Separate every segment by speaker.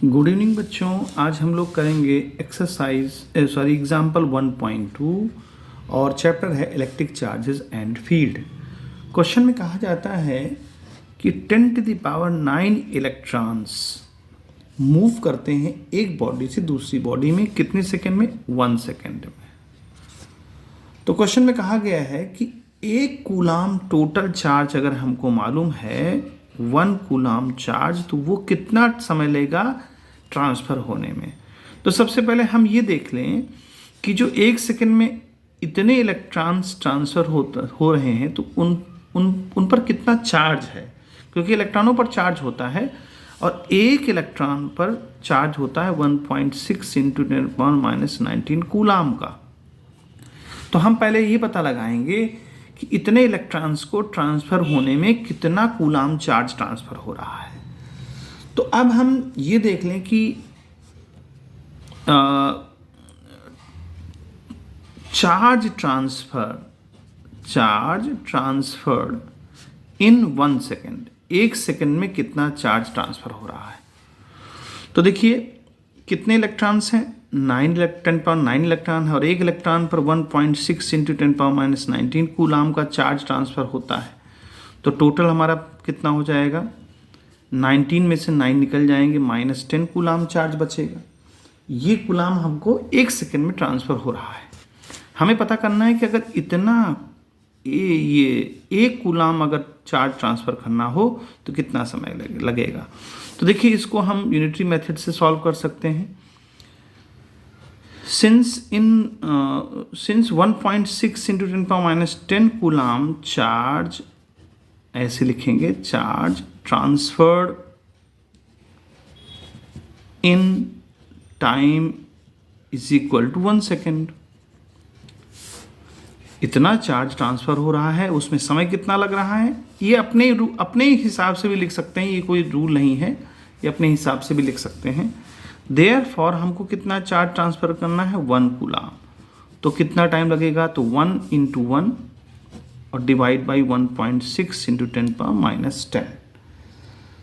Speaker 1: Good evening बच्चों, आज हम लोग करेंगे एग्जाम्पल 1.2 और चैप्टर है electric charges and field. Question में कहा जाता है कि 10⁹ इलेक्ट्रॉन्स मूव करते हैं एक बॉडी से दूसरी बॉडी में कितने सेकेंड में? 1 सेकेंड में। तो क्वेश्चन में कहा गया है कि 1 कूलाम टोटल चार्ज अगर हमको मालूम है 1 कूलाम चार्ज, तो वो कितना समय लेगा ट्रांसफ़र होने में। तो सबसे पहले हम ये देख लें कि जो 1 सेकेंड में इतने इलेक्ट्रॉन्स ट्रांसफ़र हो रहे हैं तो उन पर कितना चार्ज है, क्योंकि इलेक्ट्रॉनों पर चार्ज होता है और एक इलेक्ट्रॉन पर चार्ज होता है 1.6 × 10⁻⁻19 कूलाम का। तो हम पहले ये पता लगाएंगे कि इतने इलेक्ट्रॉन्स को ट्रांसफ़र होने में कितना कूलाम चार्ज ट्रांसफ़र हो रहा है। तो अब हम ये देख लें कि चार्ज ट्रांसफर्ड इन 1 सेकेंड, 1 सेकेंड में कितना चार्ज ट्रांसफ़र हो रहा है। तो देखिए कितने इलेक्ट्रॉन्स हैं, 10⁻9 इलेक्ट्रॉन है और एक इलेक्ट्रॉन पर 1.6 × 10⁻19 कूलाम का चार्ज ट्रांसफ़र होता है। तो टोटल हमारा कितना हो जाएगा, 19 में से 9 निकल जाएंगे, -10 कूलाम चार्ज बचेगा। ये कूलाम हमको 1 सेकेंड में ट्रांसफ़र हो रहा है। हमें पता करना है कि अगर इतना ये 1 कूलाम अगर चार्ज ट्रांसफ़र करना हो तो कितना समय लगेगा। तो देखिए इसको हम यूनिटरी मेथड से सॉल्व कर सकते हैं। सिंस 1.6 × 10⁻10 कूलाम चार्ज, ऐसे लिखेंगे, charge transferred in time is equal to 1 second. इतना चार्ज ट्रांसफ़र हो रहा है, उसमें समय कितना लग रहा है, ये अपने हिसाब से भी लिख सकते हैं, ये कोई रूल नहीं है, ये अपने हिसाब से भी लिख सकते हैं। देयरफॉर हमको कितना चार्ज ट्रांसफ़र करना है, 1 कूलाम। तो कितना टाइम लगेगा, तो 1 × 1 और डिवाइड बाई 1.6 × 10⁻10।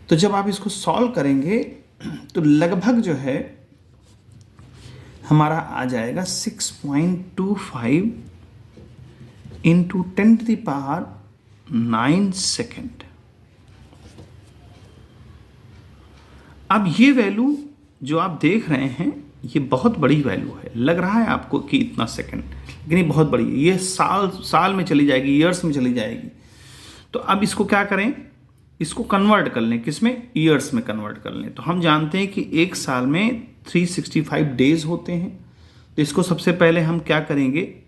Speaker 1: तो जब आप इसको सॉल्व करेंगे तो लगभग जो है हमारा आ जाएगा 6.25 × 10⁹9 सेकेंड। अब ये वैल्यू जो आप देख रहे हैं ये बहुत बड़ी वैल्यू है, लग रहा है आपको कि इतना सेकेंड, लेकिन ये बहुत बड़ी है, ये साल में चली जाएगी, ईयर्स में चली जाएगी। तो अब इसको क्या करें, इसको कन्वर्ट कर लें, किसमें, ईयर्स में कन्वर्ट कर लें। तो हम जानते हैं कि एक साल में 365 डेज होते हैं। तो इसको सबसे पहले हम क्या करेंगे,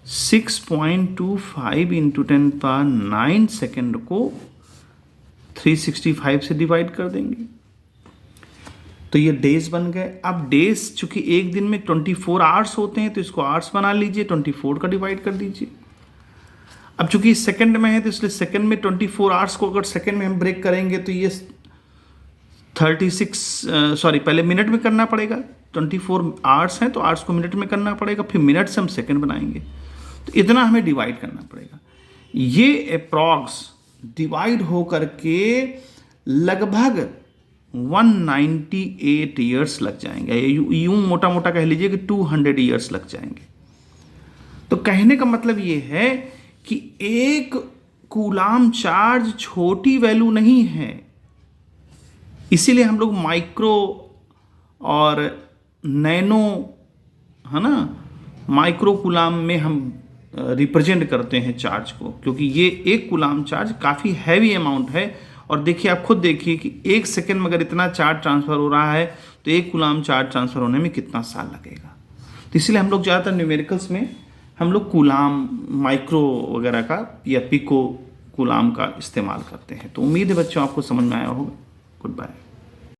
Speaker 1: 6.25 × 10⁻9 सेकेंड को 365 से डिवाइड कर देंगे, तो ये डेज बन गए। अब डेज चूंकि एक दिन में 24 आवर्स होते हैं तो इसको आवर्स बना लीजिए, 24 का डिवाइड कर दीजिए। अब चूंकि सेकंड में है तो इसलिए सेकंड में 24 आवर्स को अगर सेकंड में हम ब्रेक करेंगे तो ये 36 पहले मिनट में करना पड़ेगा, 24 आवर्स हैं तो आवर्स को मिनट में करना पड़ेगा, फिर मिनट से हम सेकंड बनाएंगे, तो इतना हमें डिवाइड करना पड़ेगा। ये अप्रॉक्स डिवाइड हो करके लगभग 198 ईयर्स लग जाएंगे, यूं मोटा मोटा कह लीजिए कि 200 ईयर्स लग जाएंगे। तो कहने का मतलब ये है कि 1 कूलाम चार्ज छोटी वैल्यू नहीं है, इसीलिए हम लोग माइक्रो और नैनो, है ना, माइक्रो कूलाम में हम रिप्रेजेंट करते हैं चार्ज को, क्योंकि ये 1 कूलाम चार्ज काफ़ी हैवी अमाउंट है। और देखिए, आप खुद देखिए कि 1 सेकेंड में अगर इतना चार्ज ट्रांसफ़र हो रहा है तो 1 कूलाम चार्ज ट्रांसफ़र होने में कितना साल लगेगा। तो इसलिए हम लोग ज़्यादातर न्यूमेरिकल्स में हम लोग कूलाम, माइक्रो वगैरह का या पिको कूलाम का इस्तेमाल करते हैं। तो उम्मीद है बच्चों आपको समझ में आया होगा। Good bye.